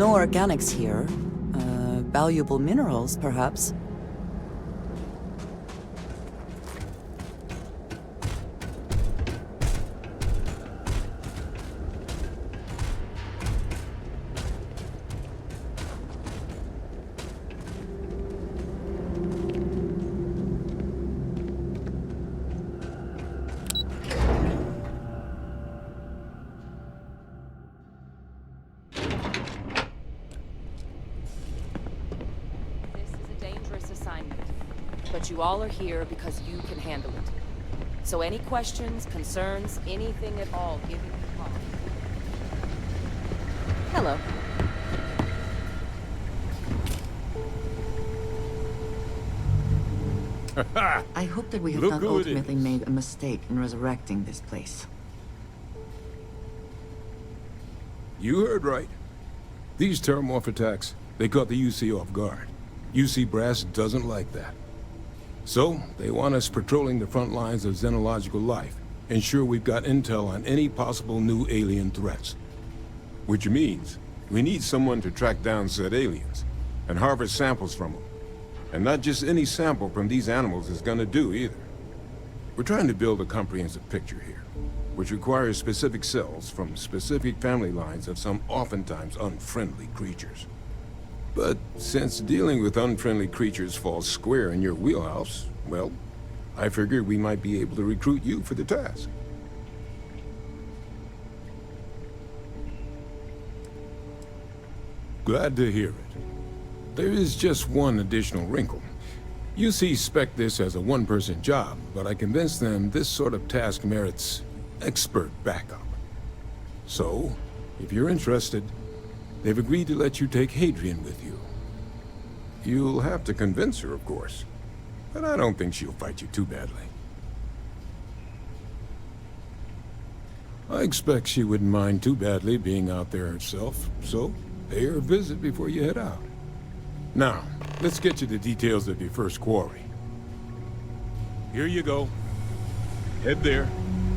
No organics here. Valuable minerals, perhaps. But you all are here because you can handle it. So any questions, concerns, anything at all, give me a call. Hello. I hope that we have not ultimately made a mistake in resurrecting this place. You heard right. These terramorph attacks, they caught the UC off guard. UC Brass doesn't like that. So, they want us patrolling the front lines of xenological life, ensure we've got intel on any possible new alien threats. Which means, we need someone to track down said aliens, and harvest samples from them. And not just any sample from these animals is gonna do either. We're trying to build a comprehensive picture here, which requires specific cells from specific family lines of some oftentimes unfriendly creatures. But since dealing with unfriendly creatures falls square in your wheelhouse, well, I figured we might be able to recruit you for the task. Glad to hear it. There is just one additional wrinkle. UC spec this as a one-person job, but I convinced them this sort of task merits expert backup. So, if you're interested, they've agreed to let you take Hadrian with you. You'll have to convince her, of course, but I don't think she'll fight you too badly. I expect she wouldn't mind too badly being out there herself, so pay her a visit before you head out. Now, let's get you the details of your first quarry. Here you go. Head there,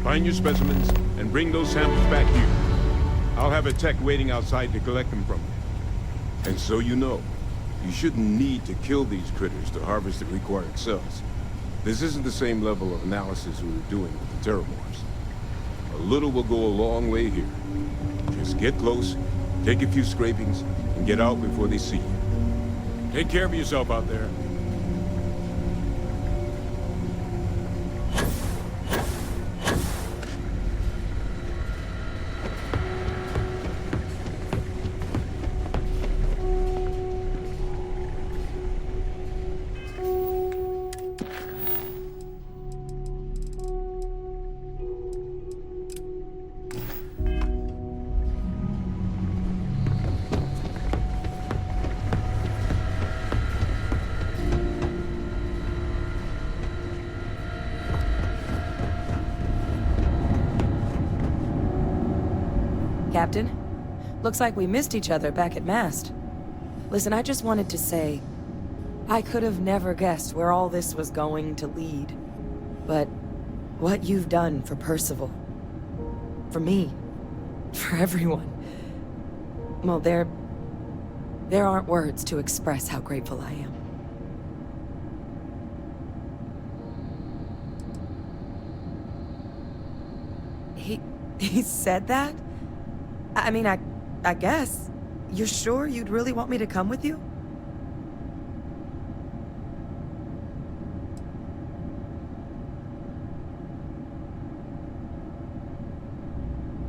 find your specimens, and bring those samples back here. I'll have a tech waiting outside to collect them from you. And so you know, you shouldn't need to kill these critters to harvest the required cells. This isn't the same level of analysis we were doing with the terramorphs. A little will go a long way here. Just get close, take a few scrapings, and get out before they see you. Take care of yourself out there. Captain, looks like we missed each other back at Mast. Listen, I just wanted to say, I could have never guessed where all this was going to lead. But what you've done for Percival, for me, for everyone, well, there aren't words to express how grateful I am. He said that? I mean, I guess. You're sure you'd really want me to come with you?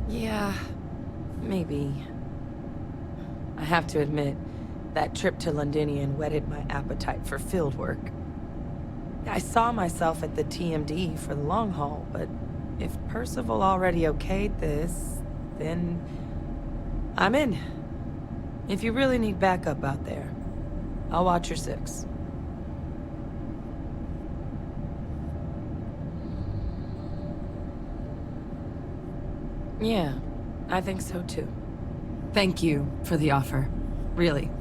Yeah, maybe. I have to admit, that trip to Londinium whetted my appetite for field work. I saw myself at the TMD for the long haul, but if Percival already okayed this, then I'm in. If you really need backup out there, I'll watch your six. Yeah, I think so too. Thank you for the offer. Really.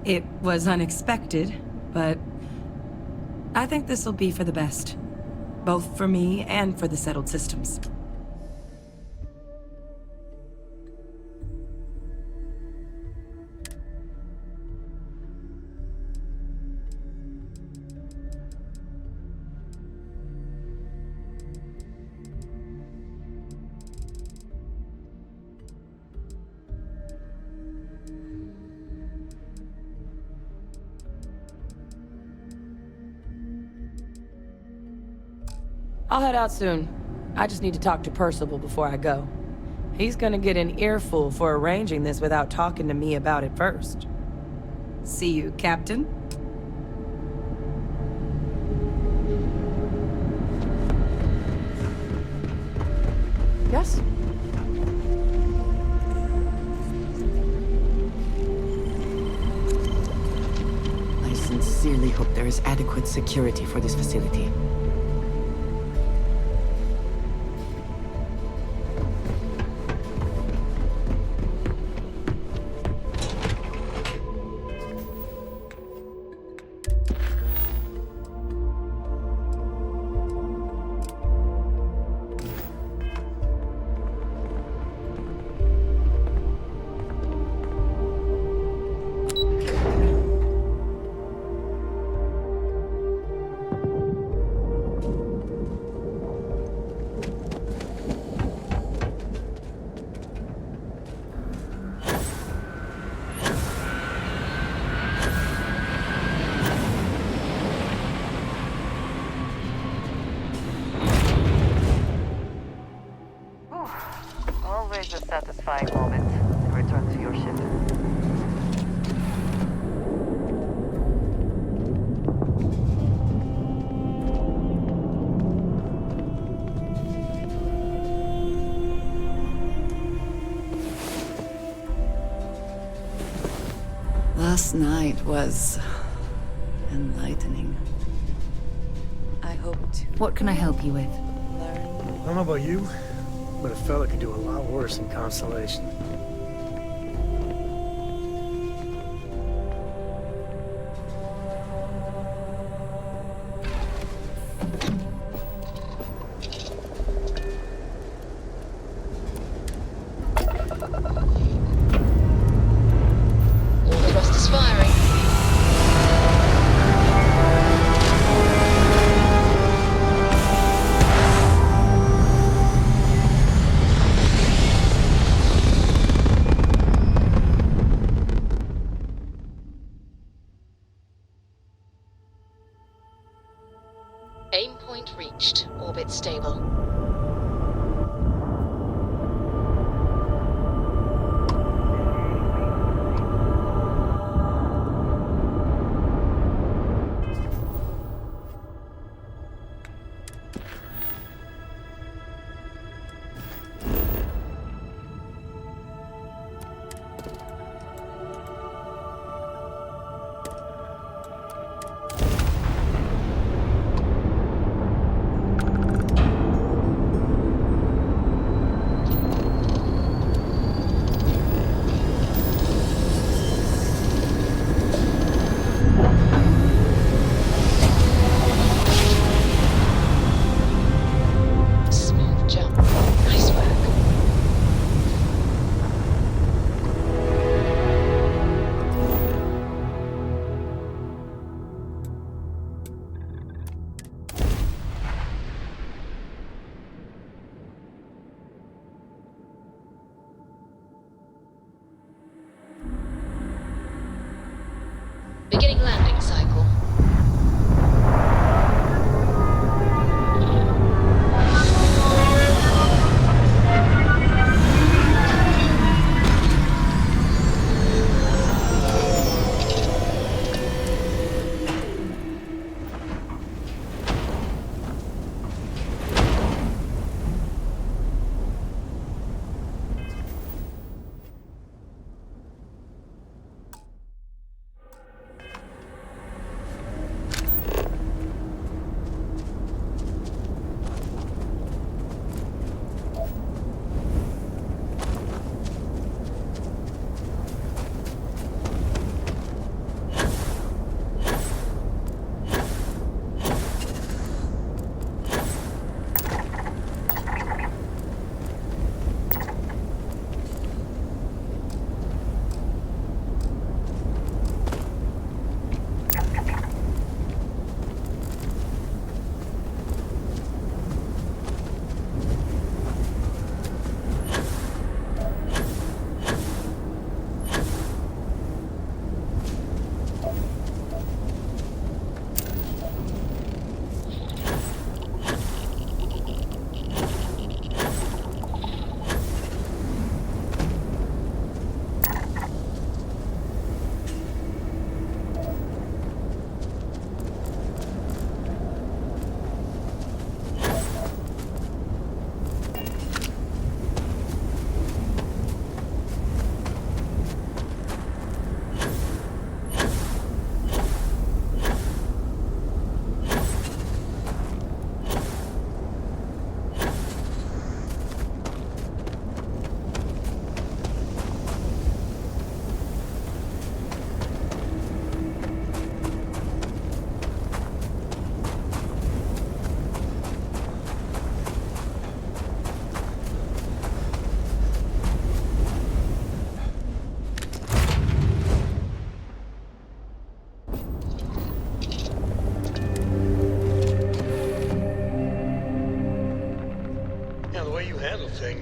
It was unexpected, but I think this will be for the best. Both for me and for the settled systems. I'll head out soon. I just need to talk to Percival before I go. He's gonna get an earful for arranging this without talking to me about it first. See you, Captain. Yes? I sincerely hope there is adequate security for this facility. Always a satisfying moment to return to your ship. Last night was enlightening. I hope to What can I help you with? learn. I don't know about you, but a fella could do a lot worse in Constellation. All the rest is firing. Aim point reached. Orbit stable. Smooth jump. Nice work. Beginning landing cycle.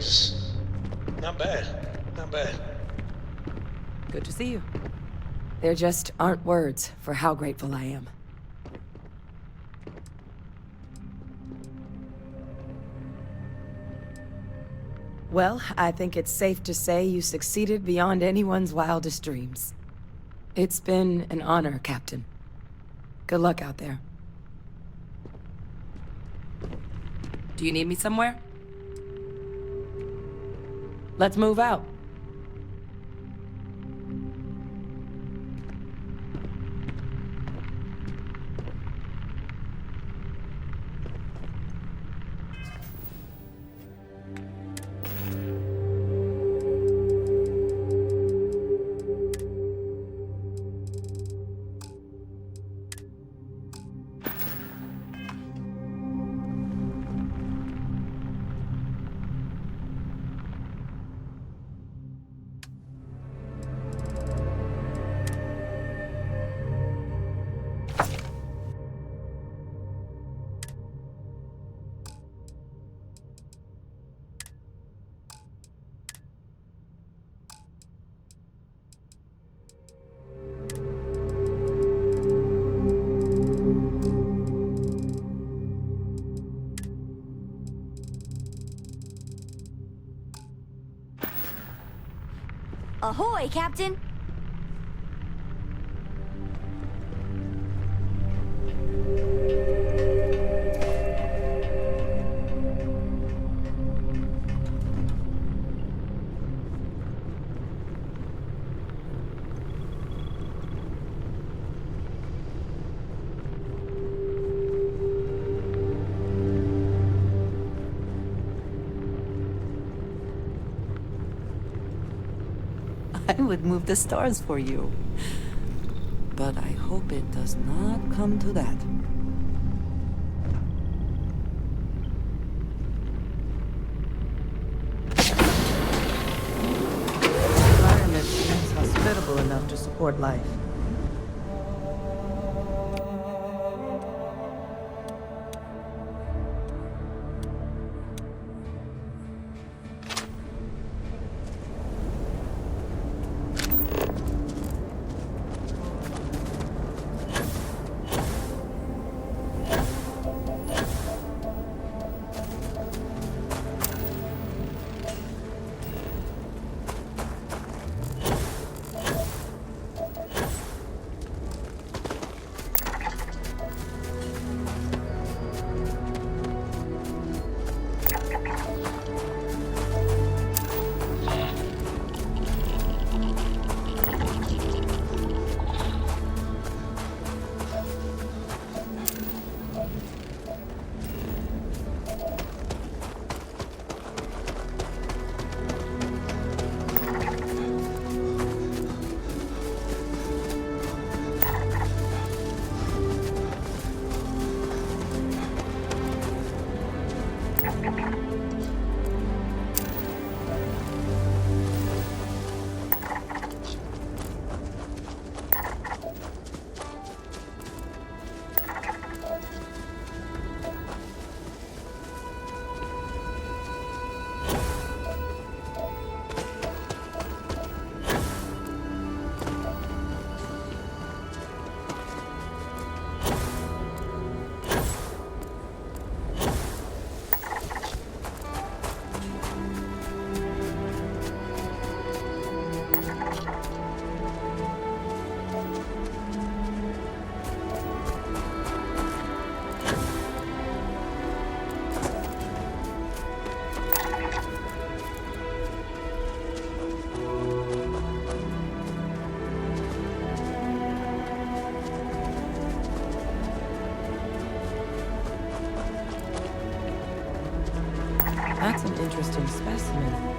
Jesus. Not bad. Not bad. Good to see you. There just aren't words for how grateful I am. Well, I think it's safe to say you succeeded beyond anyone's wildest dreams. It's been an honor, Captain. Good luck out there. Do you need me somewhere? Let's move out. Ahoy, Captain! I would move the stars for you. But I hope it does not come to that. The environment seems hospitable enough to support life. That's an interesting specimen.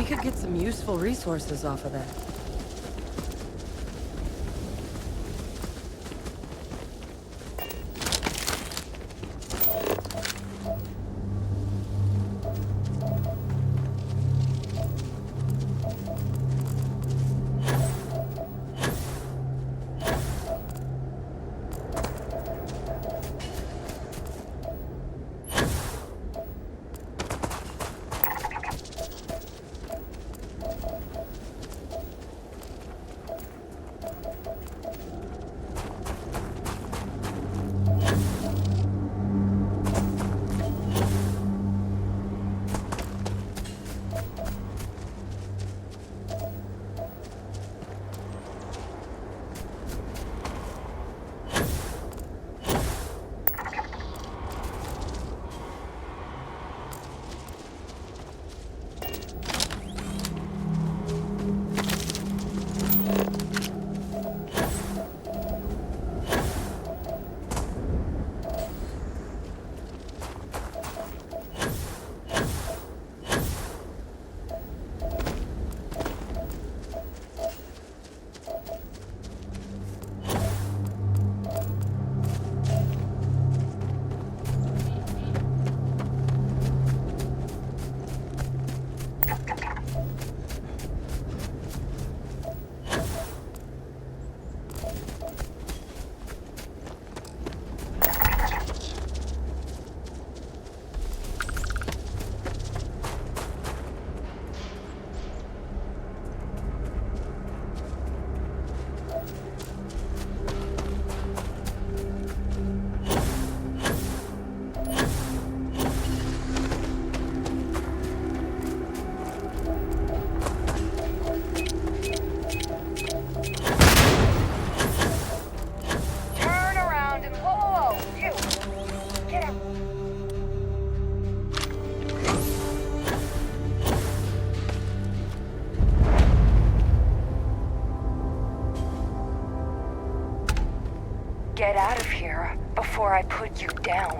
We could get some useful resources off of that. Get out of here before I put you down.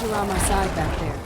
You're on my side back there.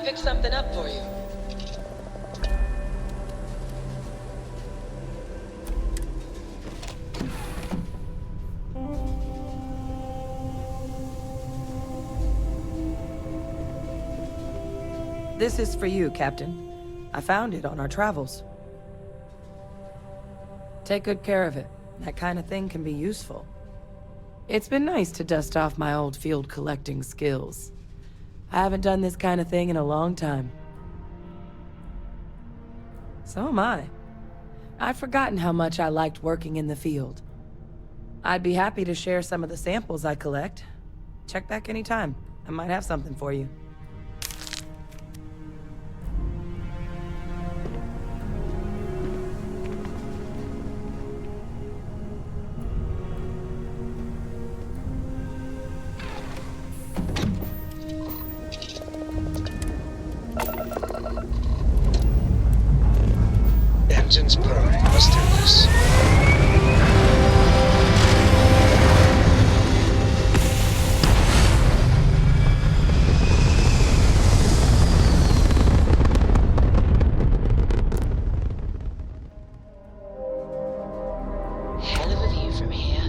pick something up for you. This is for you, Captain. I found it on our travels. Take good care of it. That kind of thing can be useful. It's been nice to dust off my old field collecting skills. I haven't done this kind of thing in a long time. So am I. I've forgotten how much I liked working in the field. I'd be happy to share some of the samples I collect. Check back anytime. I might have something for you. Engines purring. Let's do this. Hell of a view from here.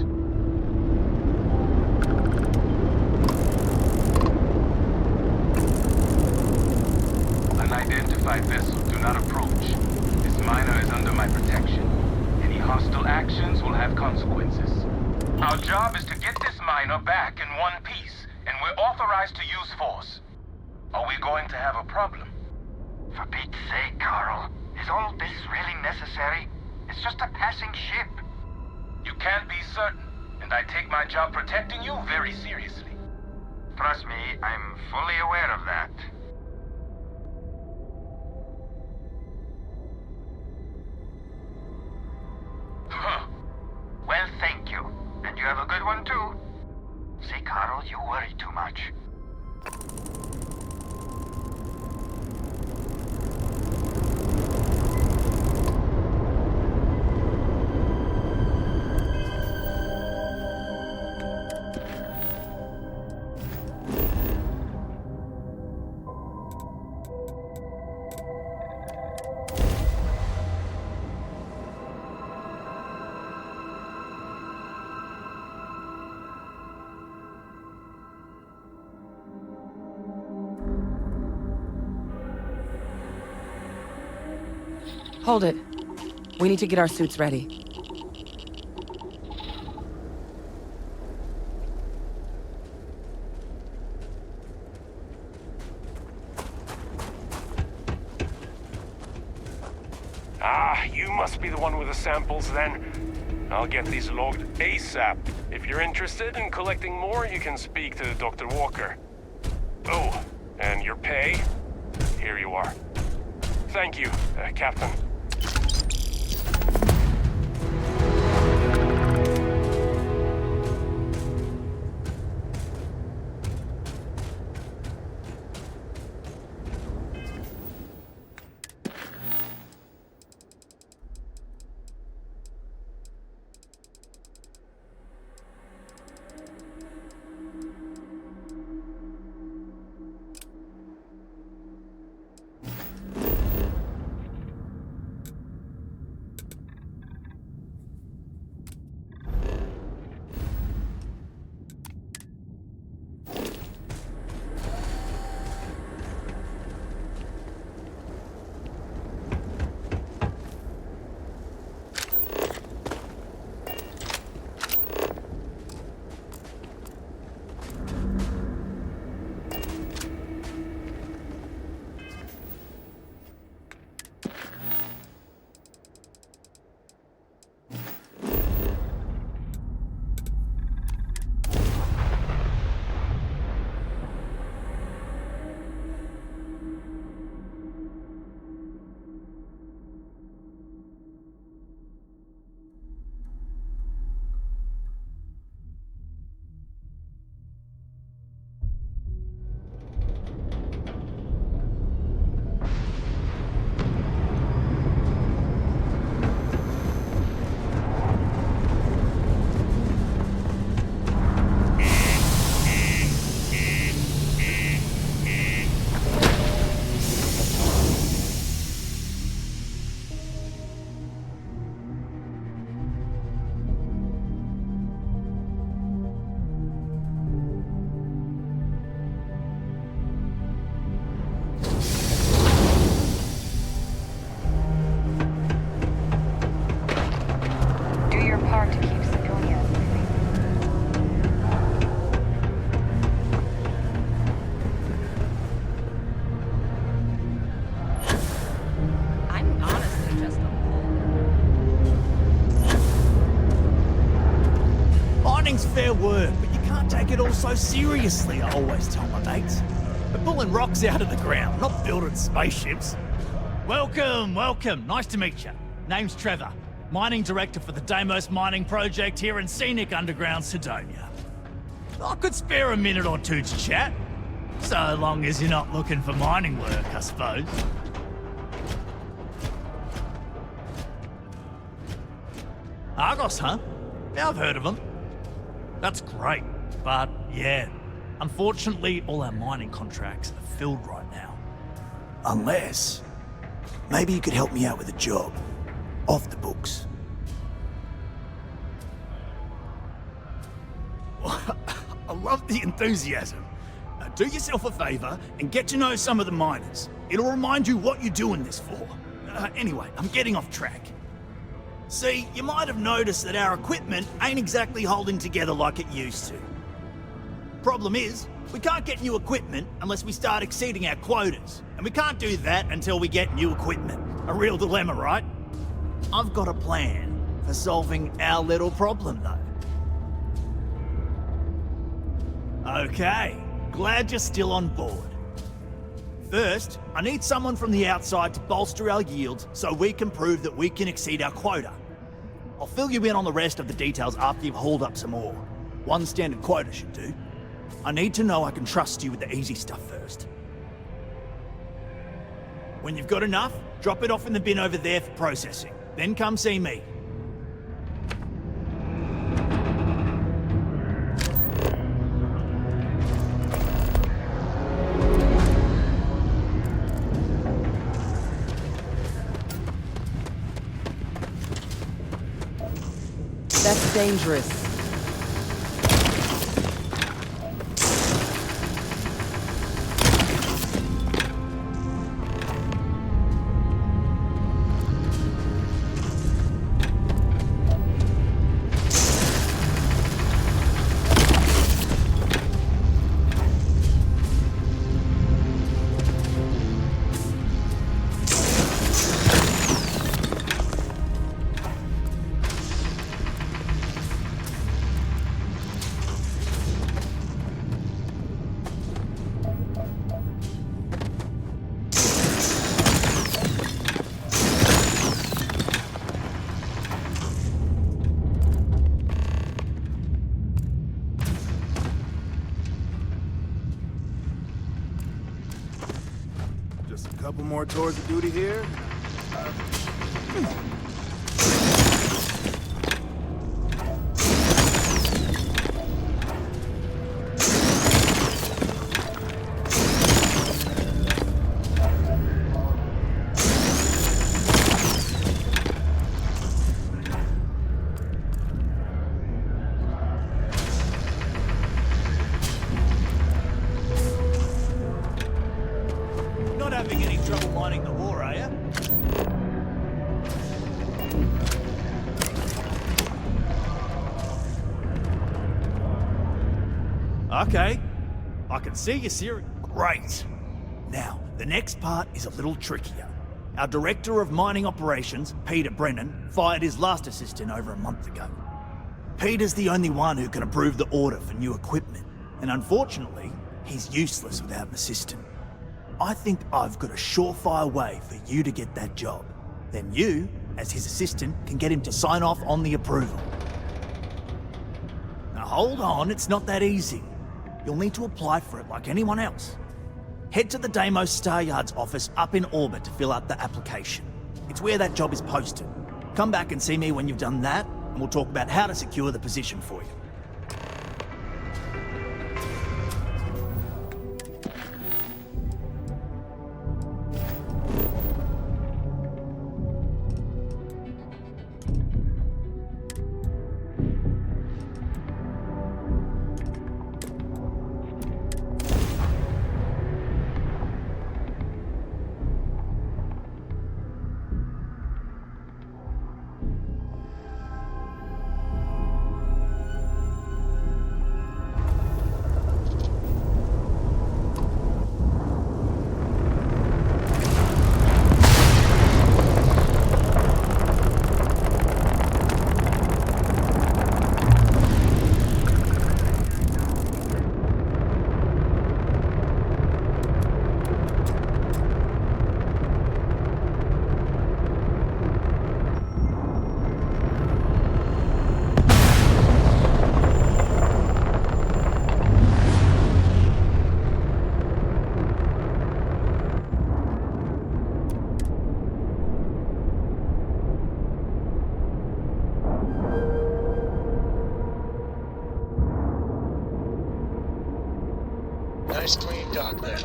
Unidentified vessel, do not approach. This miner is under my protection. Any hostile actions will have consequences. Our job is to get this miner back in one piece, and we're authorized to use force. Are we going to have a problem? For Pete's sake, Carl. Is all this really necessary? It's just a passing ship. You can't be certain, and I take my job protecting you very seriously. Trust me, I'm fully aware of that. Huh. Well, thank you. And you have a good one, too. See, Carl, you worry too much. Hold it. We need to get our suits ready. Ah, you must be the one with the samples then. I'll get these logged ASAP. If you're interested in collecting more, you can speak to Dr. Walker. Oh, and your pay? Here you are. Thank you, Captain. mining's fair work, but you can't take it all so seriously, I always tell my mates. We're pulling rocks out of the ground, not building spaceships. Welcome, welcome. Nice to meet you. Name's Trevor, mining director for the Deimos mining project here in scenic underground Sidonia. I could spare a minute or two to chat, so long as you're not looking for mining work, I suppose. Argos, huh? Yeah, I've heard of them. That's great, but yeah, unfortunately all our mining contracts are filled right now. Unless, maybe you could help me out with a job, off the books. I love the enthusiasm. Do yourself a favor and get to know some of the miners. It'll remind you what you're doing this for. Anyway, I'm getting off track. See, you might have noticed that our equipment ain't exactly holding together like it used to. Problem is, we can't get new equipment unless we start exceeding our quotas. And we can't do that until we get new equipment. A real dilemma, right? I've got a plan for solving our little problem, though. Okay, glad you're still on board. First, I need someone from the outside to bolster our yields so we can prove that we can exceed our quota. I'll fill you in on the rest of the details after you've hauled up some ore. One standard quota should do. I need to know I can trust you with the easy stuff first. When you've got enough, drop it off in the bin over there for processing. Then come see me. That's dangerous. Couple more tours of duty here. Not having any trouble mining the ore, are you? Okay. I can see you're serious. Great. Now, the next part is a little trickier. Our Director of Mining Operations, Peter Brennan, fired his last assistant over a month ago. Peter's the only one who can approve the order for new equipment, and unfortunately, he's useless without an assistant. I think I've got a surefire way for you to get that job. Then you, as his assistant, can get him to sign off on the approval. Now hold on, it's not that easy. You'll need to apply for it like anyone else. Head to the Deimos Star Yard's office up in orbit to fill out the application. It's where that job is posted. Come back and see me when you've done that, and we'll talk about how to secure the position for you. Nice clean dock then.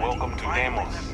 Welcome to Deimos.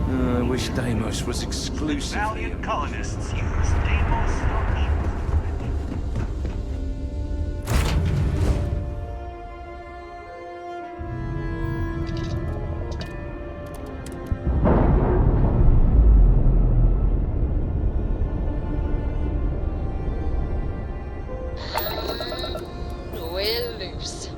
I wish Deimos was exclusive. Valiant colonists use Deimos. We're loose.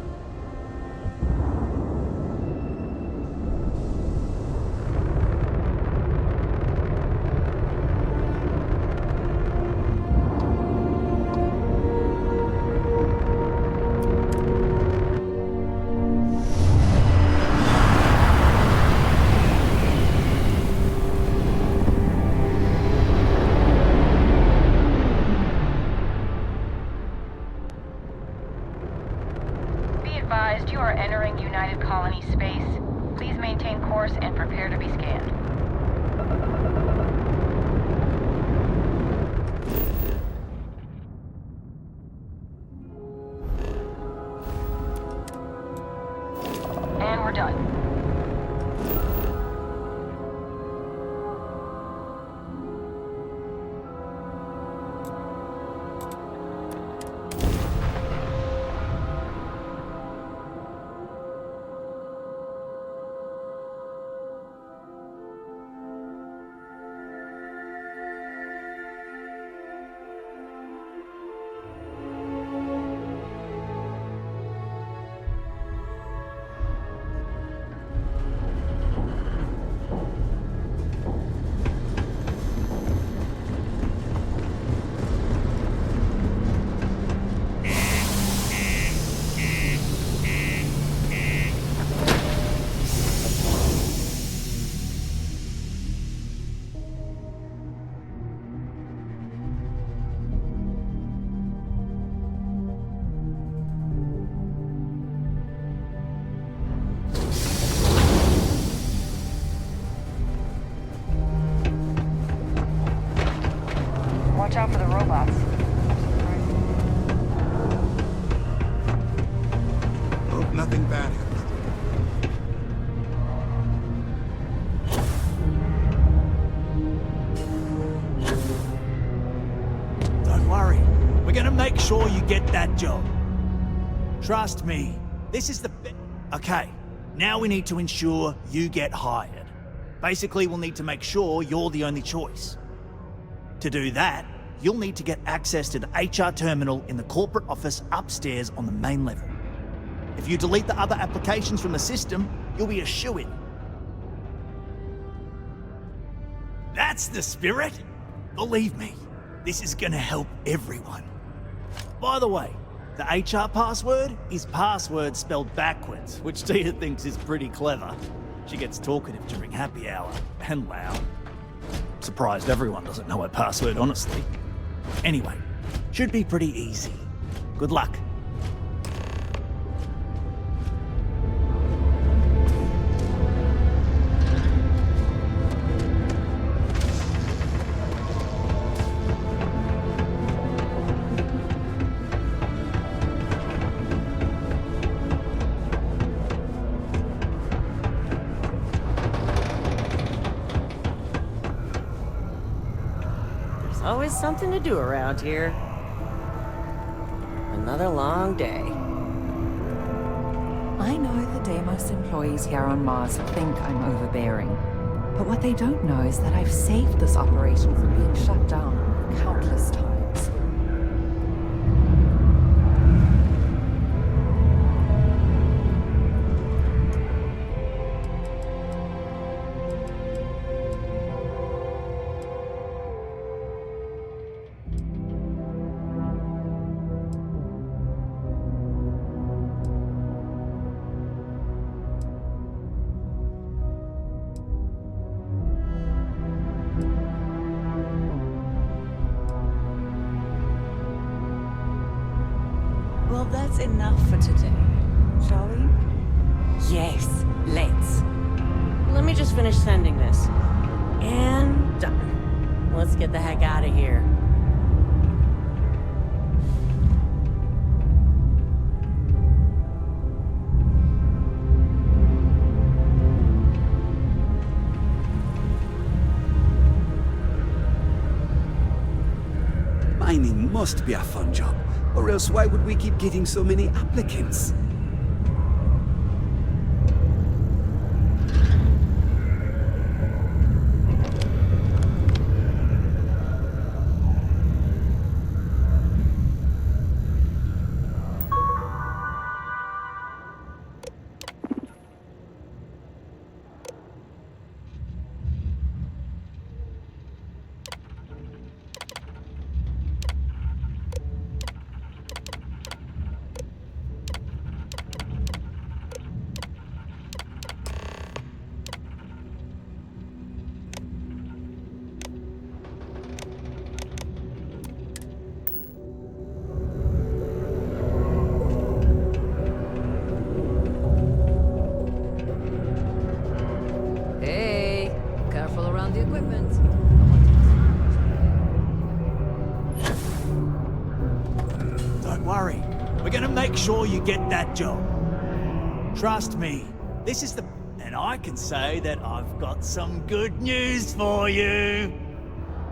Advised, you are entering United Colony space. Please maintain course and prepare to be scanned. And we're done. Watch out for the robots. Hope nothing bad happens. gonna make sure you get that job. Trust me, this is the Okay, now we need to ensure you get hired. Basically, we'll need to make sure you're the only choice. To do that, you'll need to get access to the HR terminal in the corporate office upstairs on the main level. If you delete the other applications from the system, you'll be a shoo-in. That's the spirit! Believe me, this is gonna help everyone. By the way, the HR password is password spelled backwards, which Tia thinks is pretty clever. She gets talkative during happy hour, and loud. Surprised everyone doesn't know her password, honestly. Anyway, should be pretty easy. Good luck. Always something to do around here. Another long day. I know the Deimos employees here on Mars think I'm overbearing. But what they don't know is that I've saved this operation from being shut down countless times. Well, that's enough for today, shall we? Yes, let's. Let me just finish sending this. And done. Let's get the heck out of here. Mining must be a fun job, or else why would we keep getting so many applicants? Hey, careful around the equipment. Don't worry, we're gonna make sure you get that job. Trust me, this is the... And I can say that I've got some good news for you.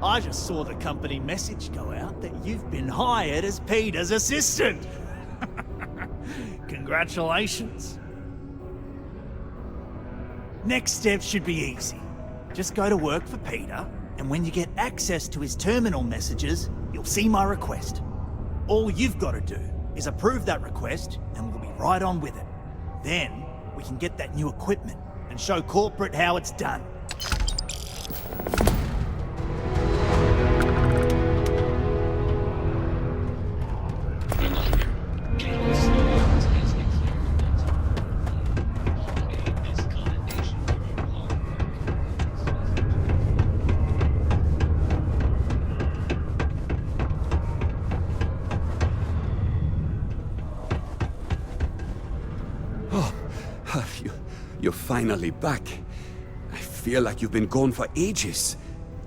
I just saw the company message go out that you've been hired as Peter's assistant. Congratulations. Next step should be easy. Just go to work for Peter, and when you get access to his terminal messages, you'll see my request. All you've got to do is approve that request, and we'll be right on with it. Then, we can get that new equipment and show corporate how it's done. You're finally back. I feel like you've been gone for ages.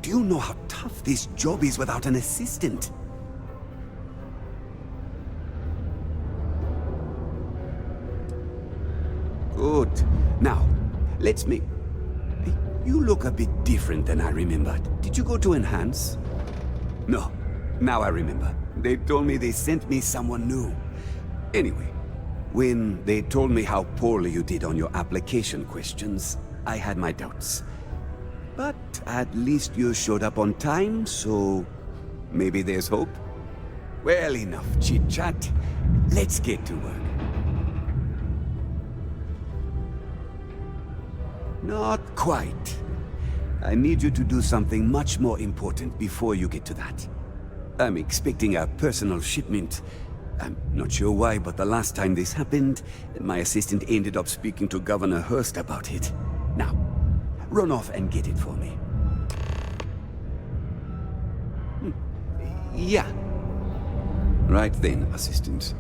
Do you know how tough this job is without an assistant? Good. Now, let's make... You look a bit different than I remembered. Did you go to Enhance? No. Now I remember. They told me they sent me someone new. Anyway, when they told me how poorly you did on your application questions, I had my doubts. But at least you showed up on time, so maybe there's hope? Well, enough chit-chat. Let's get to work. Not quite. I need you to do something much more important before you get to that. I'm expecting a personal shipment. I'm not sure why, but the last time this happened, my assistant ended up speaking to Governor Hurst about it. Now, run off and get it for me. Yeah. Right then, assistant.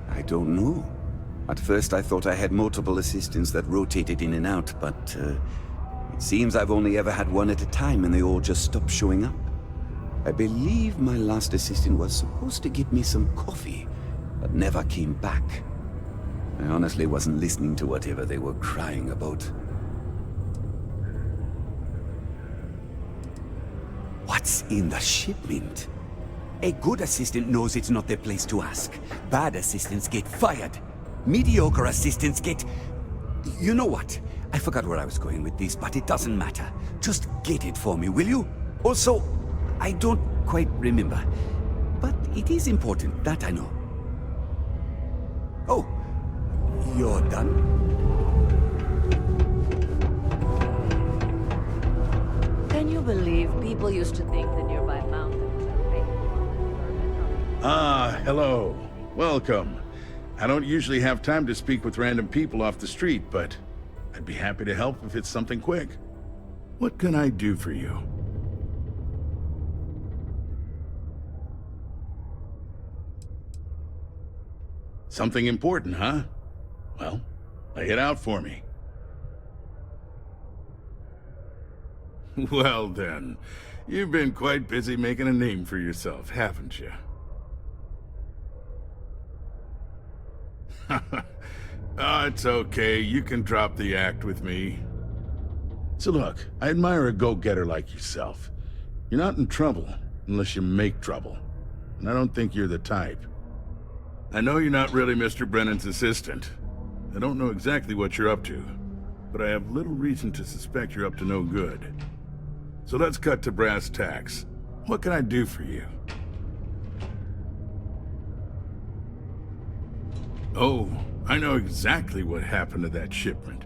I don't know. At first I thought I had multiple assistants that rotated in and out, but it seems I've only ever had one at a time and they all just stopped showing up. I believe my last assistant was supposed to get me some coffee, but never came back. I honestly wasn't listening to whatever they were crying about. What's in the shipment? A good assistant knows it's not their place to ask. Bad assistants get fired. Mediocre assistants get... You know what? I forgot where I was going with this, but it doesn't matter. Just get it for me, will you? Also, I don't quite remember. But it is important, that I know. Oh, you're done? Can you believe people used to think the nearby mountains are fake? Ah, hello. Welcome. I don't usually have time to speak with random people off the street, but I'd be happy to help if it's something quick. What can I do for you? Something important, huh? Well, lay it out for me. Well then, you've been quite busy making a name for yourself, haven't you? Oh, it's okay. You can drop the act with me. So look, I admire a go-getter like yourself. You're not in trouble unless you make trouble. And I don't think you're the type. I know you're not really Mr. Brennan's assistant. I don't know exactly what you're up to, but I have little reason to suspect you're up to no good. So let's cut to brass tacks. What can I do for you? Oh, I know exactly what happened to that shipment.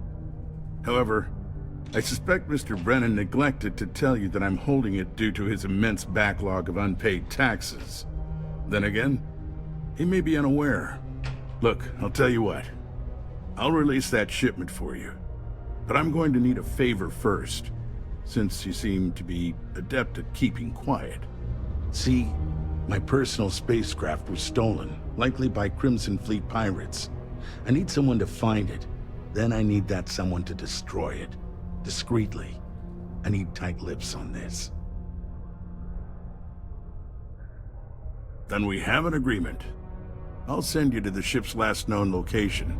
However, I suspect Mr. Brennan neglected to tell you that I'm holding it due to his immense backlog of unpaid taxes. Then again, he may be unaware. Look, I'll tell you what. I'll release that shipment for you. But I'm going to need a favor first, since you seem to be adept at keeping quiet. See, my personal spacecraft was stolen, likely by Crimson Fleet pirates. I need someone to find it. Then I need that someone to destroy it. Discreetly. I need tight lips on this. Then we have an agreement. I'll send you to the ship's last known location.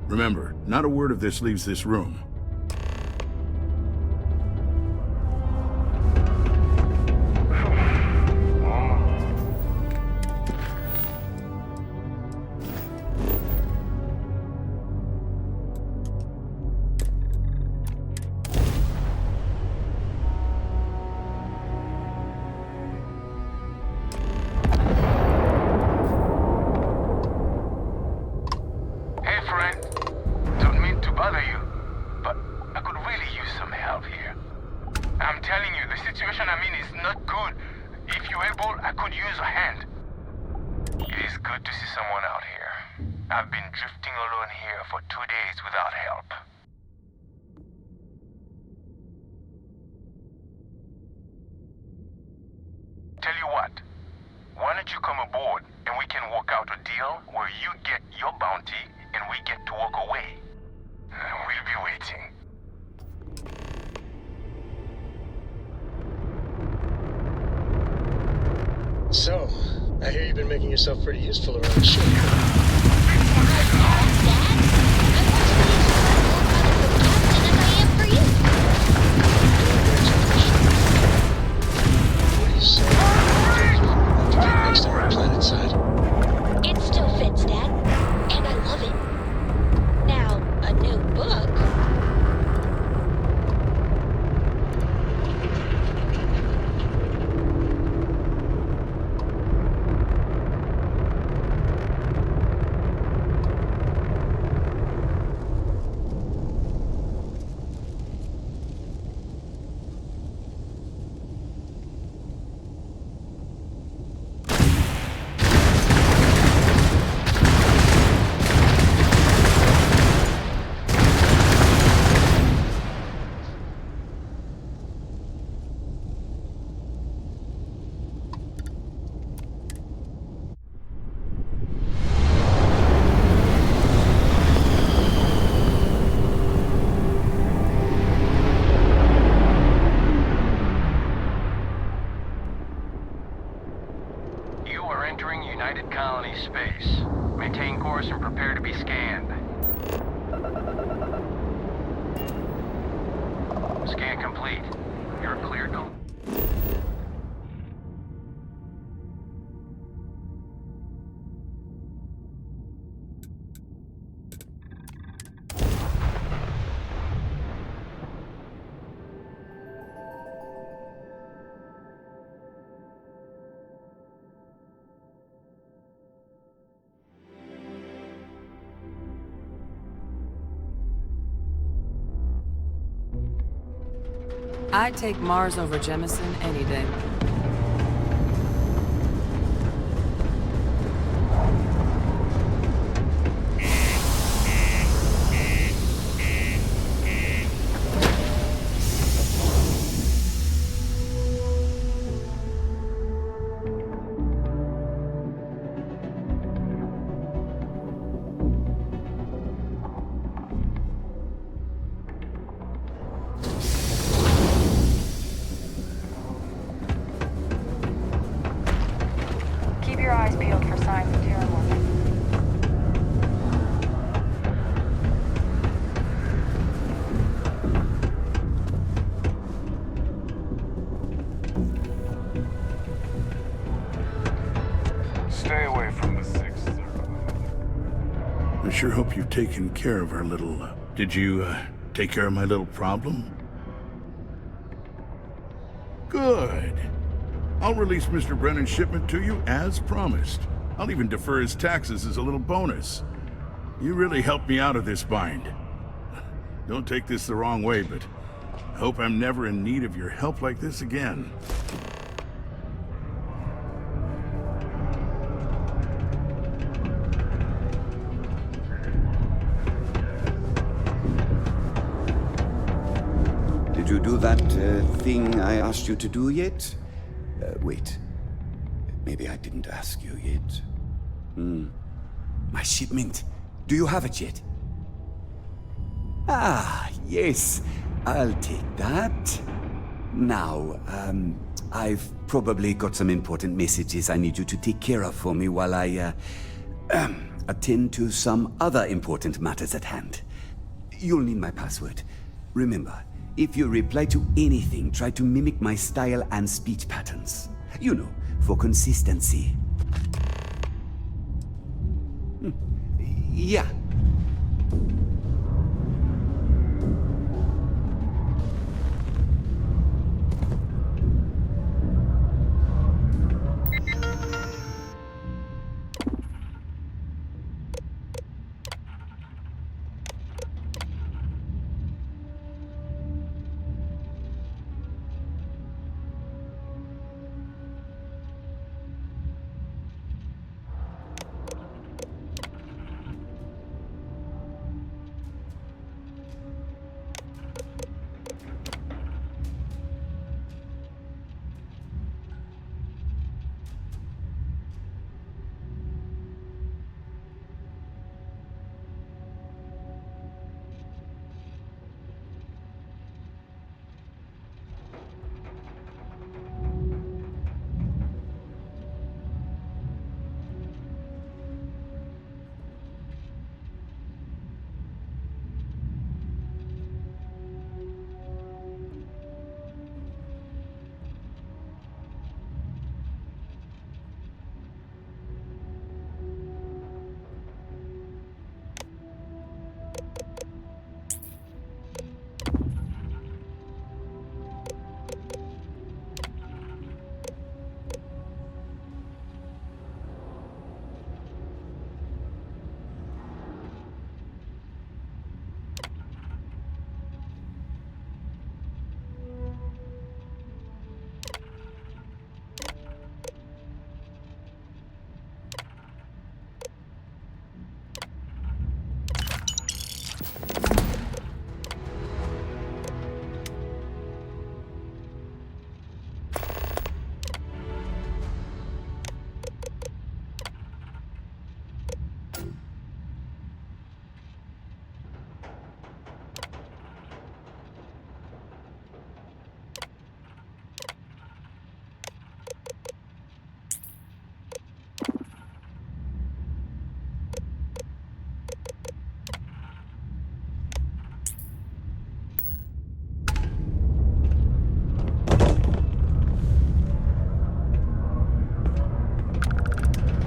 Remember, not a word of this leaves this room. So, I hear you've been making yourself pretty useful around the ship. What do you say? To take next time we're entering United Colony space. Maintain course and prepare to be scanned. Scan complete. You're cleared to... I'd take Mars over Jemison any day. Keep your eyes peeled for signs of terraforming. Stay away from the Sixth. I sure hope you've taken care of our little... Did you, take care of my little problem? Good. I'll release Mr. Brennan's shipment to you as promised. I'll even defer his taxes as a little bonus. You really helped me out of this bind. Don't take this the wrong way, but I hope I'm never in need of your help like this again. Did you do that thing I asked you to do yet? Wait. Maybe I didn't ask you yet. My shipment. Do you have it yet? Ah, yes. I'll take that. Now, I've probably got some important messages I need you to take care of for me while I, attend to some other important matters at hand. You'll need my password. Remember, if you reply to anything, try to mimic my style and speech patterns. You know, for consistency. Yeah.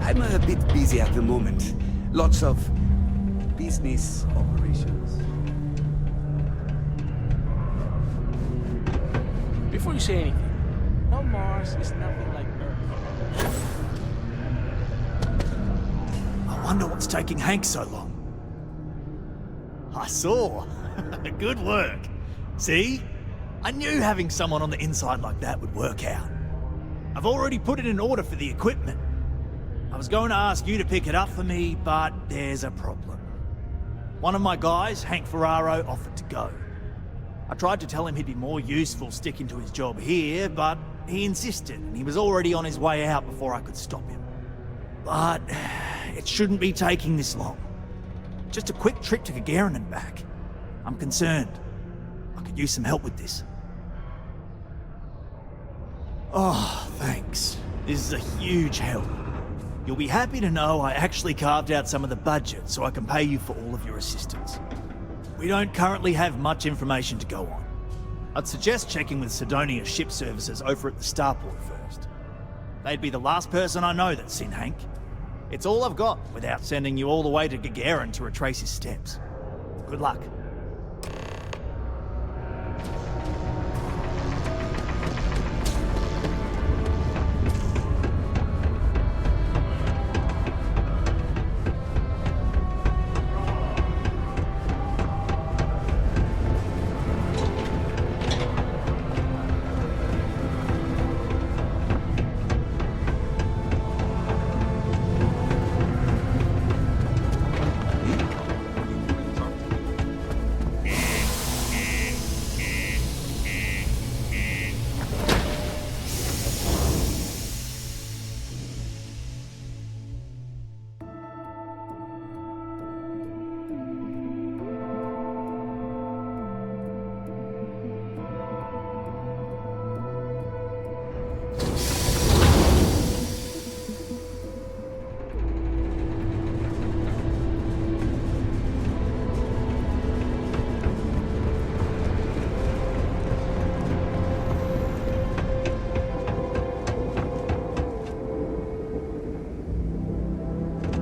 I'm a bit busy at the moment. Lots of business operations. Before you say anything, no, Mars is nothing like Earth. I wonder what's taking Hank so long. I saw. Good work. See? I knew having someone on the inside like that would work out. I've already put it in order for the equipment. I was going to ask you to pick it up for me, but there's a problem. One of my guys, Hank Ferraro, offered to go. I tried to tell him he'd be more useful sticking to his job here, but he insisted, and he was already on his way out before I could stop him. But it shouldn't be taking this long. Just a quick trip to Gagarin and back. I'm concerned. I could use some help with this. Oh, thanks. This is a huge help. You'll be happy to know I actually carved out some of the budget so I can pay you for all of your assistance. We don't currently have much information to go on. I'd suggest checking with Sidonia ship services over at the starport first. They'd be the last person I know that's seen Hank. It's all I've got without sending you all the way to Gagarin to retrace his steps. Good luck.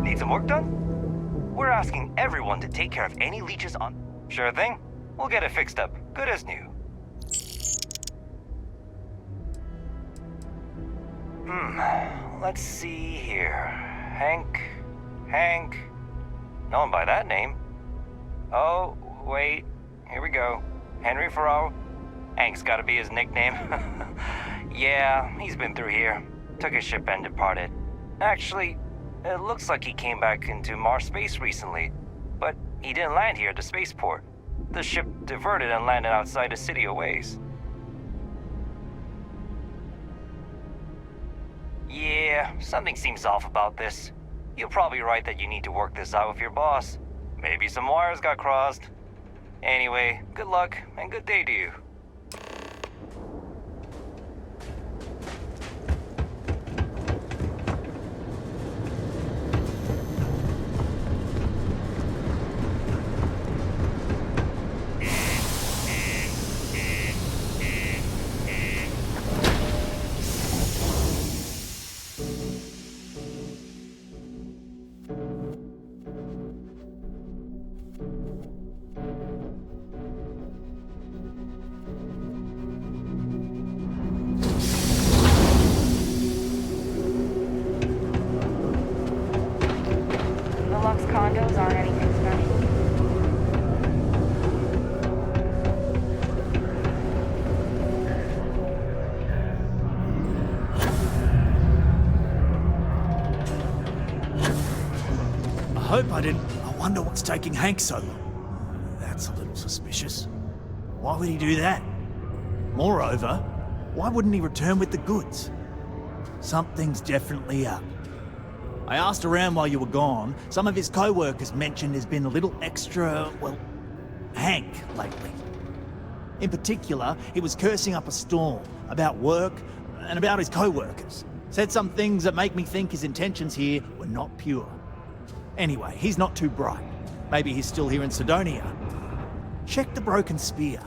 Need some work done? We're asking everyone to take care of any leeches on... Sure thing. We'll get it fixed up. Good as new. Let's see here. Hank. No one by that name. Oh, wait. Here we go. Henry Ferraro. Hank's gotta be his nickname. Yeah, he's been through here. Took his ship and departed. Actually, it looks like he came back into Mars space recently, but he didn't land here at the spaceport. The ship diverted and landed outside the city a ways. Yeah, something seems off about this. You're probably right that you need to work this out with your boss. Maybe some wires got crossed. Anyway, good luck and good day to you. Condos aren't anything special. I hope I didn't. I wonder what's taking Hank so long. That's a little suspicious. Why would he do that? Moreover, why wouldn't he return with the goods? Something's definitely up. I asked around while you were gone. Some of his co-workers mentioned there's been a little extra, well, Hank lately. In particular, he was cursing up a storm about work and about his co-workers. Said some things that make me think his intentions here were not pure. Anyway, he's not too bright. Maybe he's still here in Sidonia. Check the Broken Spear.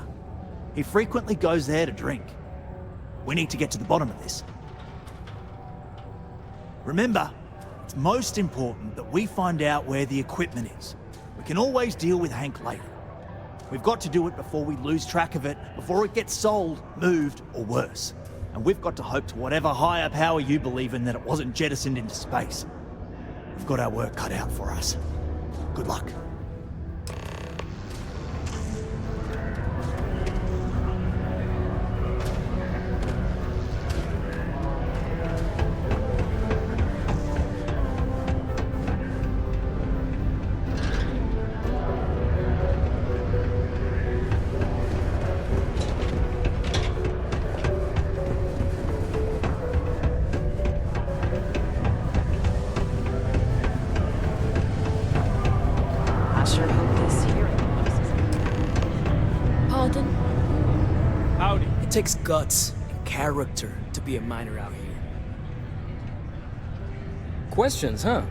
He frequently goes there to drink. We need to get to the bottom of this. Remember, It's most important that we find out where the equipment is. We can always deal with Hank later. We've got to do it before we lose track of it, before it gets sold, moved, or worse. And we've got to hope to whatever higher power you believe in that it wasn't jettisoned into space. We've got our work cut out for us. Good luck. It takes guts and character to be a miner out here. Questions, huh?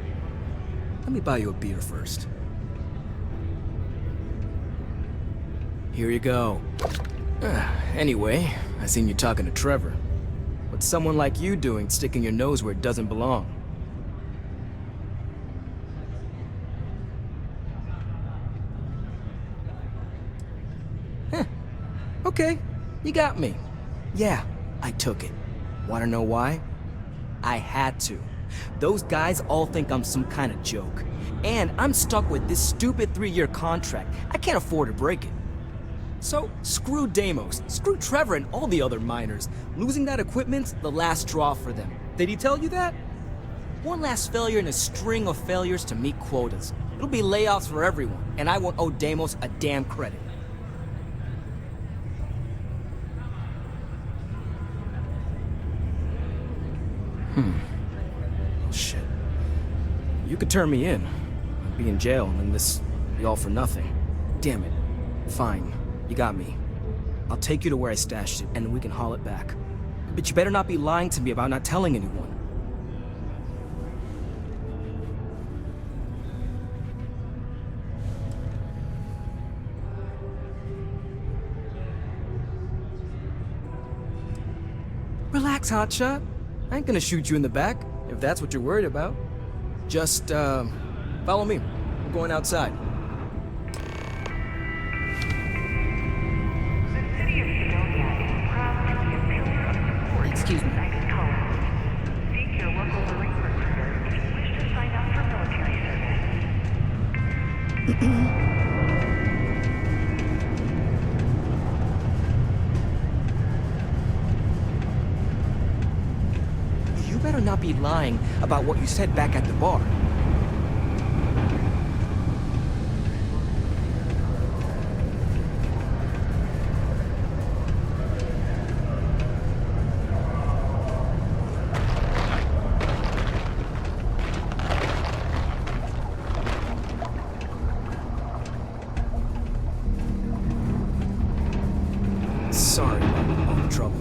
Let me buy you a beer first. Here you go. Anyway, I seen you talking to Trevor. What's someone like you doing sticking your nose where it doesn't belong? Okay, you got me. Yeah, I took it. Wanna know why? I had to. Those guys all think I'm some kind of joke. And I'm stuck with this stupid 3-year contract. I can't afford to break it. So, screw Deimos, screw Trevor and all the other miners. Losing that equipment's the last straw for them. Did he tell you that? One last failure in a string of failures to meet quotas. It'll be layoffs for everyone, and I won't owe Deimos a damn credit. Oh, shit. You could turn me in. I'd be in jail, and then this be all for nothing. Damn it. Fine. You got me. I'll take you to where I stashed it, and we can haul it back. But you better not be lying to me about not telling anyone. Relax, hotshot. I ain't gonna shoot you in the back, if that's what you're worried about. Just, follow me. We're going outside. Excuse me. Seek your local Marine recruiter if you wish to sign up for military service. You better not be lying about what you said back at the bar. Sorry about all the trouble.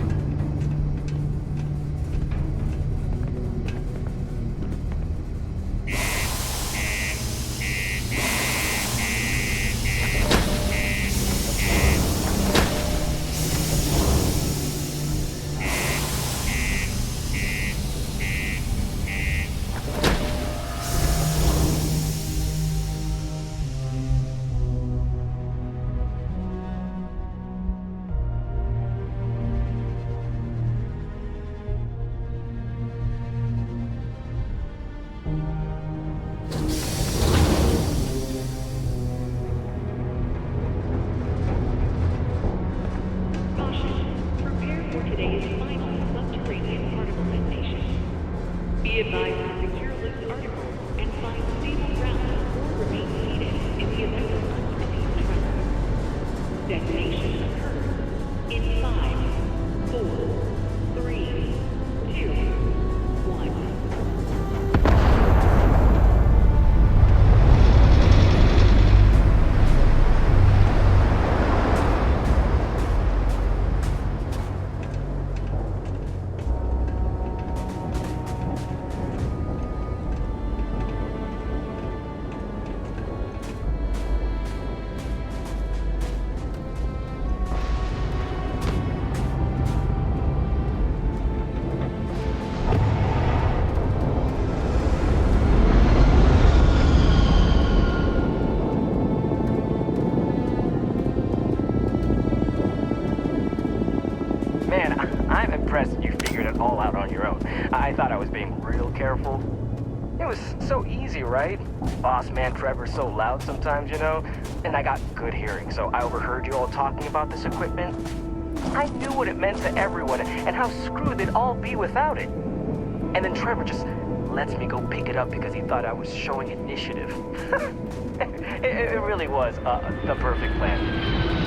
Be advised to secure loose articles and find stable ground or remain seated in the event of unforeseen travel. Detonation occurs in 5, 4, 3, 2, 1. careful. It was so easy, right? Boss man Trevor's so loud sometimes, you know? And I got good hearing, so I overheard you all talking about this equipment. I knew what it meant to everyone and how screwed they'd all be without it. And then Trevor just lets me go pick it up because he thought I was showing initiative. It really was the perfect plan.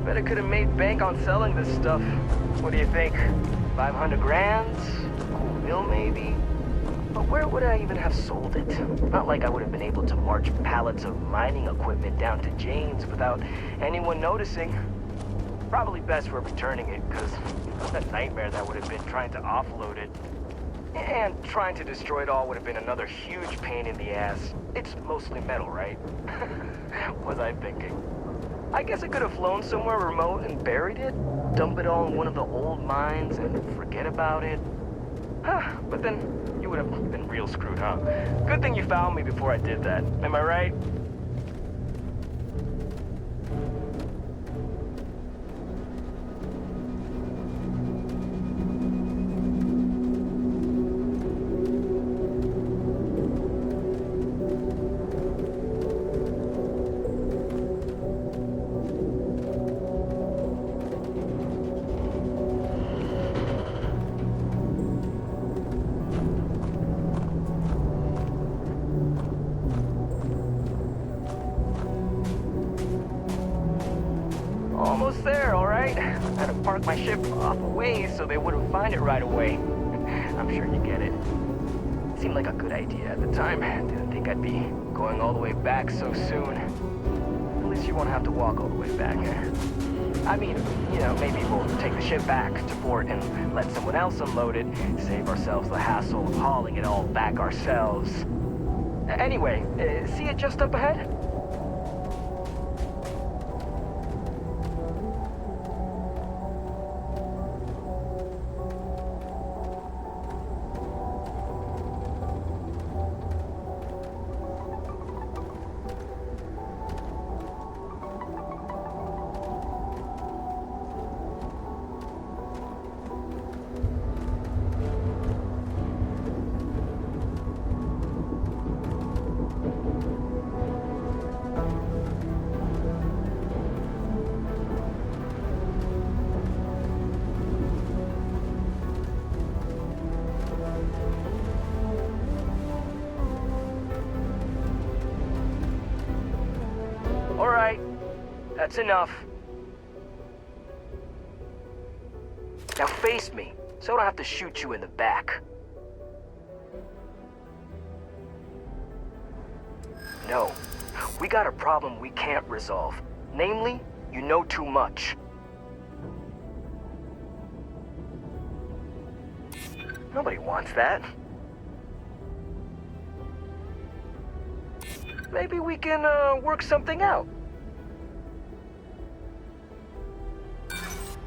I could have made bank on selling this stuff. What do you think? 500 grand? Cool bill, maybe? But where would I even have sold it? Not like I would have been able to march pallets of mining equipment down to Jane's without anyone noticing. Probably best for returning it, because what a nightmare that would have been trying to offload it. And trying to destroy it all would have been another huge pain in the ass. It's mostly metal, right? Was I thinking? I guess I could have flown somewhere remote and buried it, dump it all in one of the old mines and forget about it. But then you would have been real screwed, huh? Good thing you found me before I did that. Am I right? Almost there, all right? I had to park my ship off a ways so they wouldn't find it right away. I'm sure you get it. Seemed like a good idea at the time. Didn't think I'd be going all the way back so soon. At least you won't have to walk all the way back. I mean, you know, maybe we'll take the ship back to port and let someone else unload it, save ourselves the hassle of hauling it all back ourselves. Anyway, see it just up ahead? All right, that's enough. Now face me, so I don't have to shoot you in the back. No, we got a problem we can't resolve. Namely, you know too much. Nobody wants that. Maybe we can, work something out.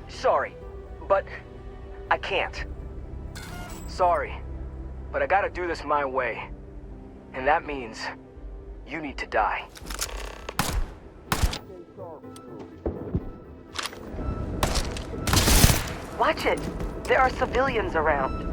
Sorry, but I can't. Sorry, but I gotta do this my way. And that means you need to die. Watch it! There are civilians around.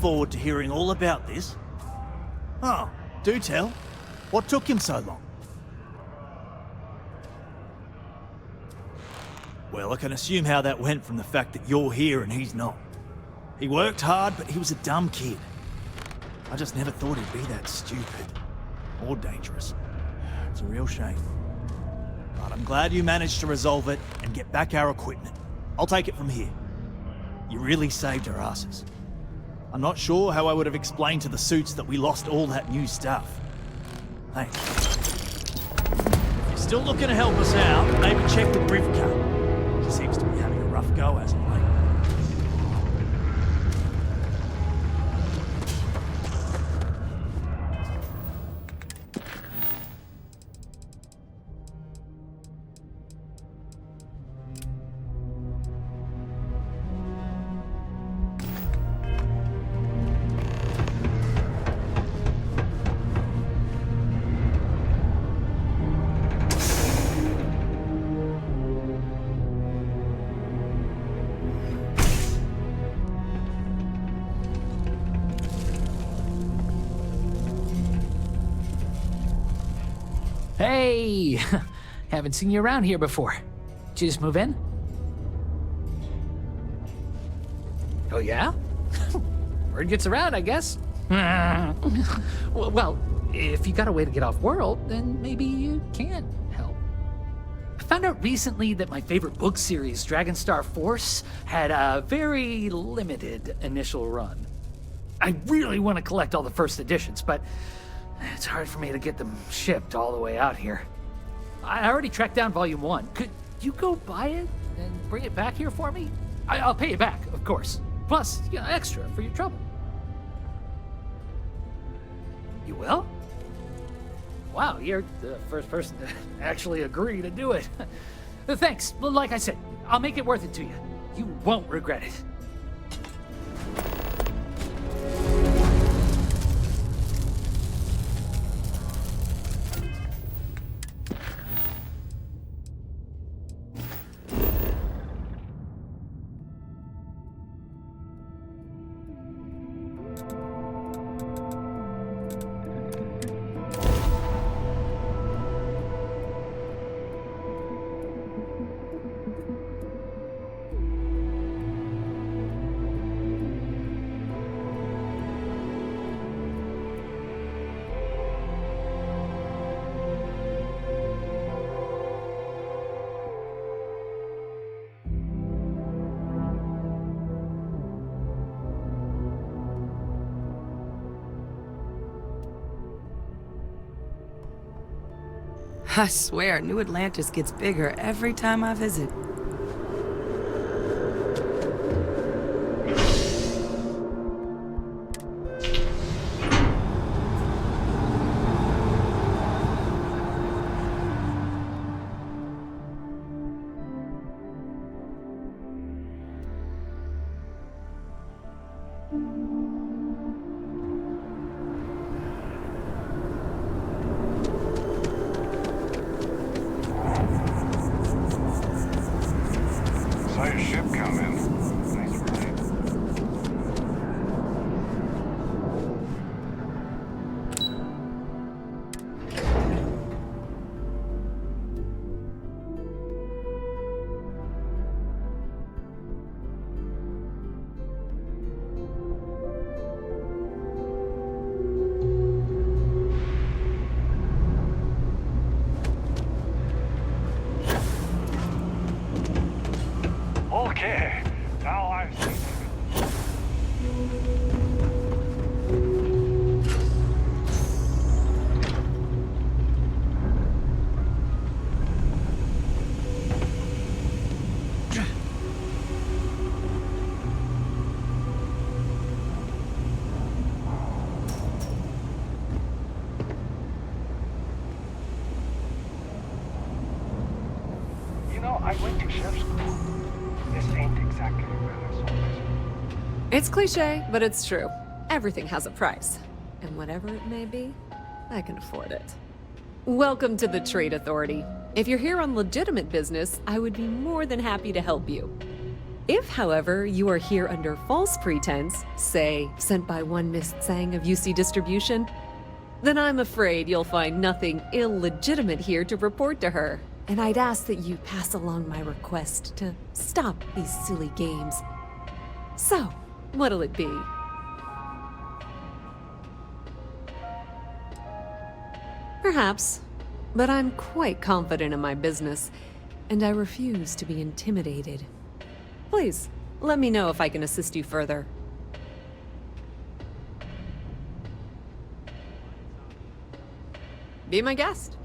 forward to hearing all about this. Oh, do tell. What took him so long? Well, I can assume how that went from the fact that you're here and he's not. He worked hard, but he was a dumb kid. I just never thought he'd be that stupid. Or dangerous. It's a real shame. But I'm glad you managed to resolve it and get back our equipment. I'll take it from here. You really saved our asses. I'm not sure how I would have explained to the suits that we lost all that new stuff. Thanks. If you're still looking to help us out, maybe check with Rivka. She seems to be having a rough go as of late. Hey! Haven't seen you around here before. Did you just move in? Oh, yeah? Word gets around, I guess. Well, if you got a way to get off world, then maybe you can help. I found out recently that my favorite book series, Dragonstar Force, had a very limited initial run. I really want to collect all the first editions, but it's hard for me to get them shipped all the way out here. I already tracked down Volume 1. Could you go buy it and bring it back here for me? I'll pay you back, of course. Plus, extra for your trouble. You will? Wow, you're the first person to actually agree to do it. Thanks. Like I said, I'll make it worth it to you. You won't regret it. I swear, New Atlantis gets bigger every time I visit. Saw your ship come in. Nice ride. Okay, now I've seen it. You know, I went to chef school. This ain't exactly where I saw this. It's cliche, but it's true. Everything has a price. And whatever it may be, I can afford it. Welcome to the Trade Authority. If you're here on legitimate business, I would be more than happy to help you. If, however, you are here under false pretense, say, sent by one Miss Tsang of UC Distribution, then I'm afraid you'll find nothing illegitimate here to report to her. And I'd ask that you pass along my request to stop these silly games. So, what'll it be? Perhaps, but I'm quite confident in my business, and I refuse to be intimidated. Please, let me know if I can assist you further. Be my guest.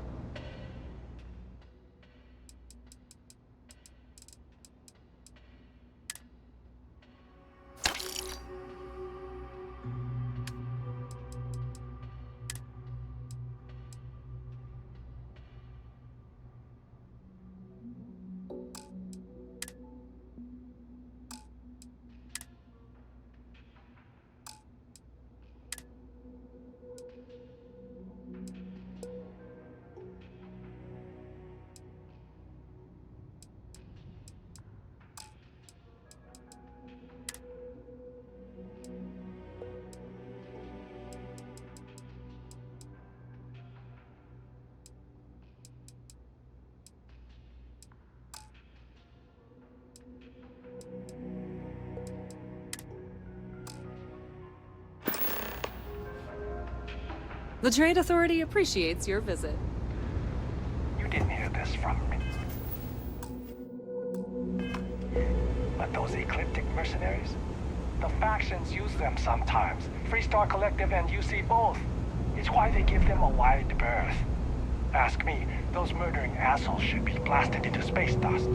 The Trade Authority appreciates your visit. You didn't hear this from me. But those ecliptic mercenaries? The factions use them sometimes. Freestar Collective and UC both. It's why they give them a wide berth. Ask me, those murdering assholes should be blasted into space dust.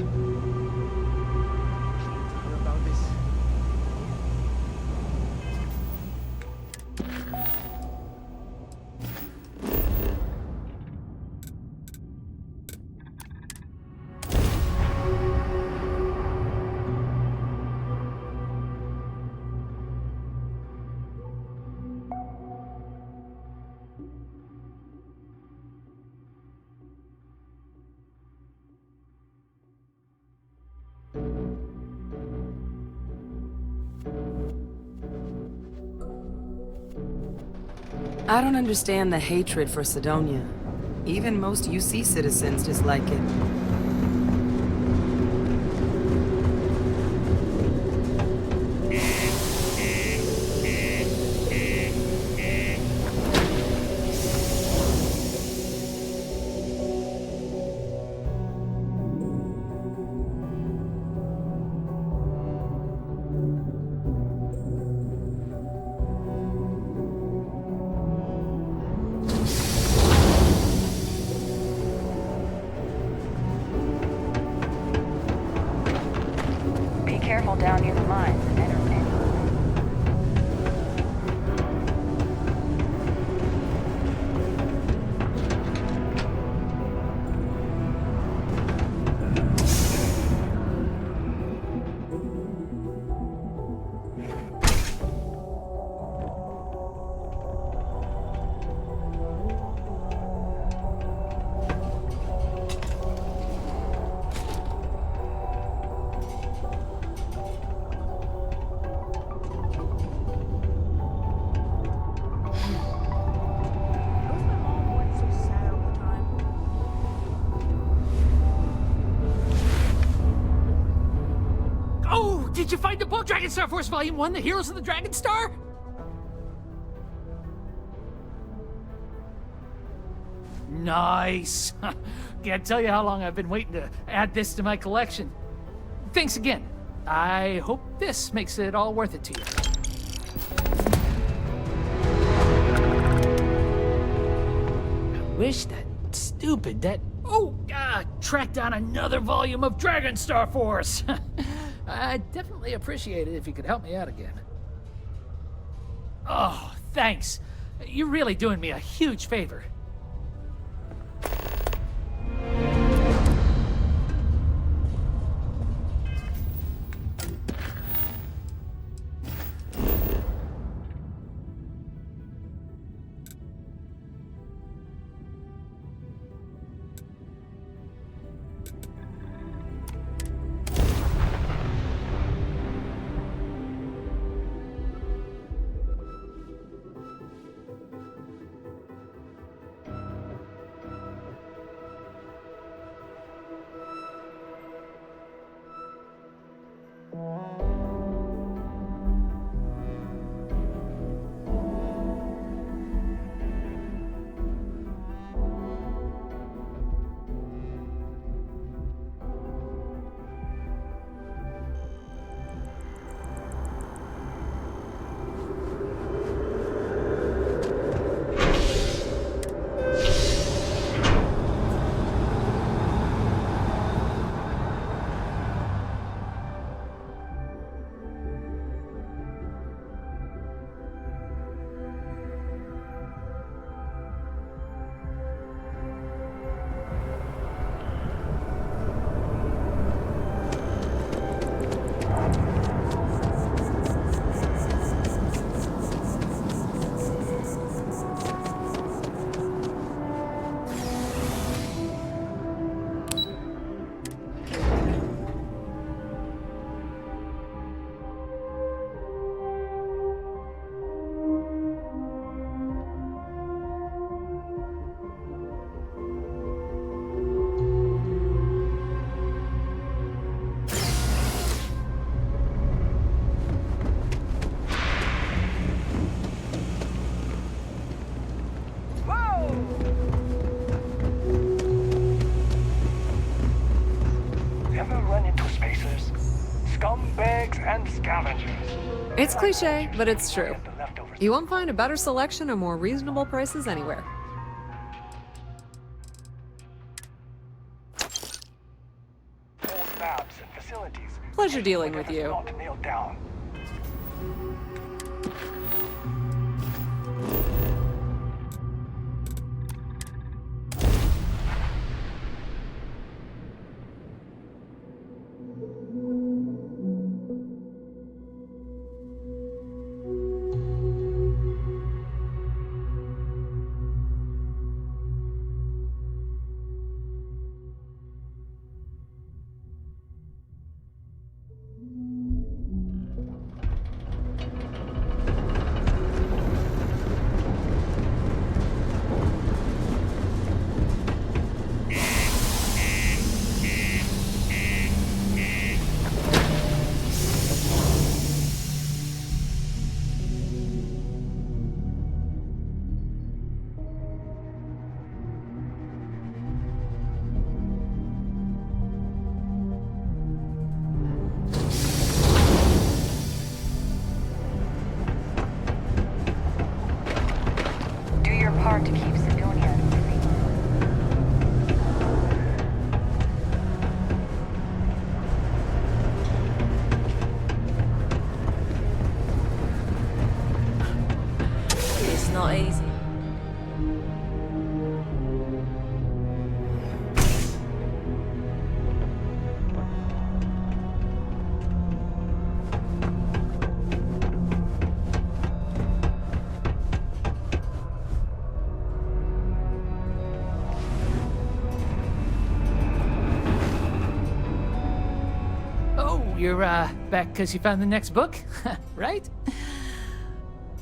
I don't understand the hatred for Sidonia. Even most UC citizens dislike it. Be careful down near the mines and entertain. Oh, did you find the book, Dragon Star Force Volume 1, The Heroes of the Dragon Star? Nice. Can't tell you how long I've been waiting to add this to my collection. Thanks again. I hope this makes it all worth it to you. I wish that track down another volume of Dragon Star Force. I'd definitely appreciate it if you could help me out again. Oh, thanks. You're really doing me a huge favor. It's cliche, but it's true. You won't find a better selection or more reasonable prices anywhere. Old labs and facilities. Pleasure dealing with you. Not nailed down. Do your part to keep Sidonia free. It's not easy. Oh, you're back because you found the next book, right?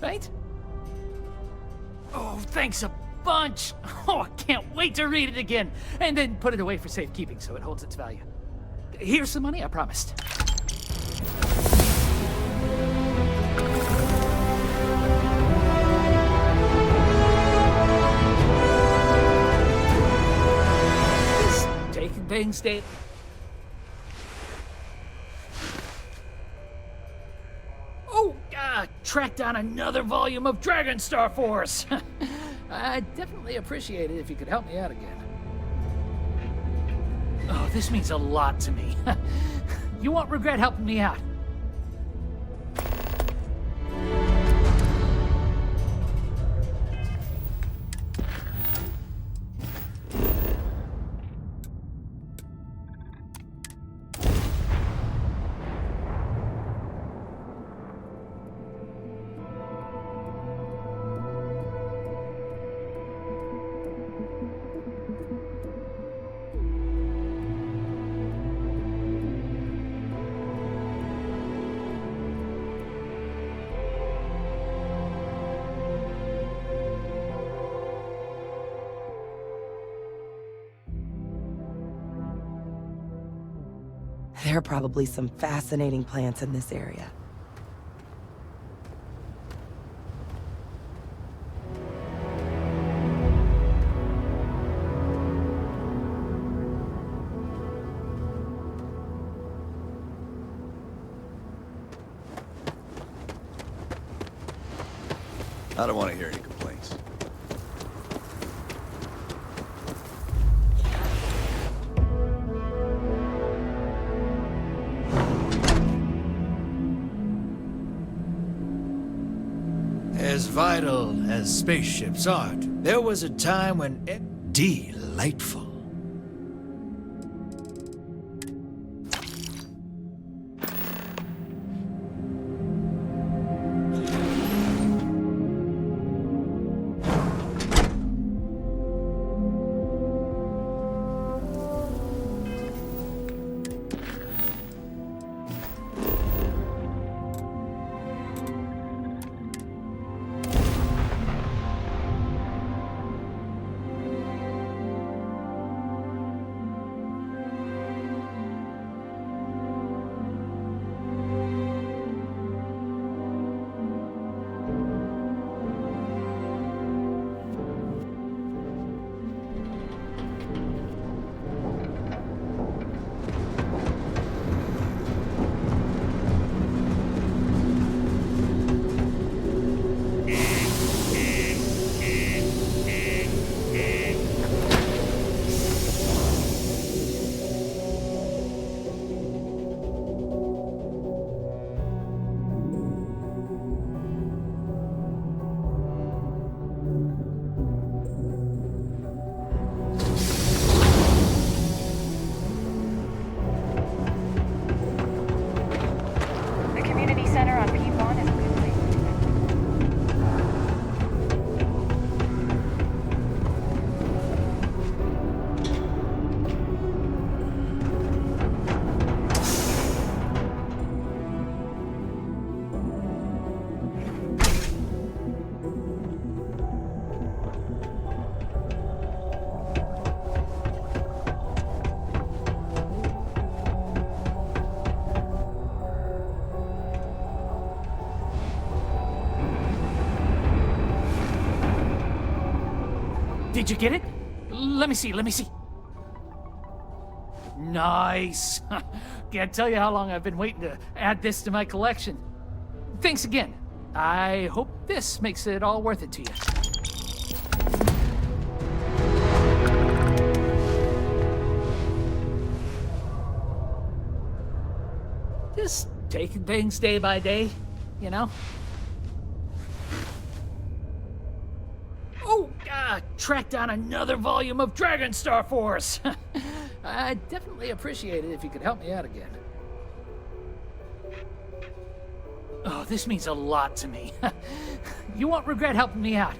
Right? Oh, thanks a bunch. Oh, I can't wait to read it again, and then put it away for safekeeping so it holds its value. Here's some money, I promised. Just taking things daily. Track down another volume of Dragon Star Force. I'd definitely appreciate it if you could help me out again. Oh, this means a lot to me. You won't regret helping me out. There are probably some fascinating plants in this area. I don't want to hear any complaints. As vital as spaceships aren't, there was a time when delightful. Did you get it? Let me see. Nice. Can't tell you how long I've been waiting to add this to my collection. Thanks again. I hope this makes it all worth it to you. Just taking things day by day, you know? Oh, tracked down another volume of Dragon Star Force. I'd definitely appreciate it if you could help me out again. Oh, this means a lot to me. You won't regret helping me out.